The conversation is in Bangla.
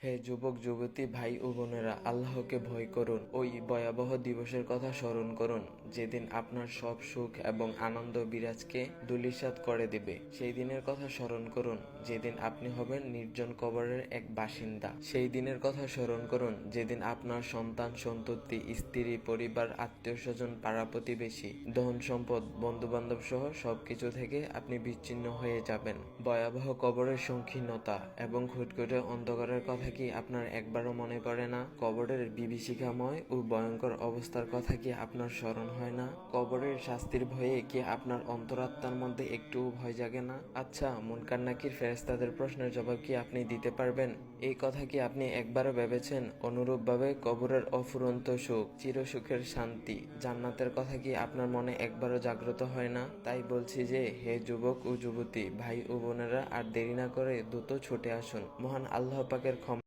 হে যুবক যুবতী ভাই ও বোনেরা, আল্লাহকে ভয় করুন। ওই ভয়াবহ দিবসের কথা স্মরণ করুন যেদিন আপনার সব সুখ এবং আনন্দ বিরাজকে ধূলিসাৎ করে দিবে। সেই দিনের কথা স্মরণ করুন যেদিন আপনি হবেন নির্জন কবরের এক বাসিন্দা। সেই দিনের কথা স্মরণ করুন যেদিন আপনার সন্তান সন্ততি, স্ত্রী, পরিবার, আত্মীয় স্বজন, পাড়া প্রতিবেশী, ধন সম্পদ, বন্ধু বান্ধব সহ সবকিছু থেকে আপনি বিচ্ছিন্ন হয়ে যাবেন। ভয়াবহ কবরের সংকীর্ণতা এবং খুঁটখুঁটে অন্ধকারের কথা কি আপনার একবারও মনে পড়ে না? কবরের বিভীষিকাময় ও ভয়ঙ্কর অবস্থার কথা কি আপনার স্মরণ হয় না? কবরের শাস্তির ভয়ে কি আপনার অন্তরাত্মার মধ্যে একটুও ভয় জাগে না? আচ্ছা, মুনকার নাকির ফেরেশতাদের প্রশ্নের জবাব কি আপনি দিতে পারবেন? এই কথা কি আপনি একবারও ভেবেছেন? অনুরূপভাবে কবরের অফুরন্ত সুখ, চিরসুখের শান্তি, জান্নাতের কথা কি আপনার মনে একবারও জাগ্রত হয় না? তাই বলছি যে, হে যুবক ও যুবতী, ভাই ও বোনেরা, আর দেরি না করে দ্রুত ছুটে আসুন মহান আল্লাহ পাকের ক্ষমা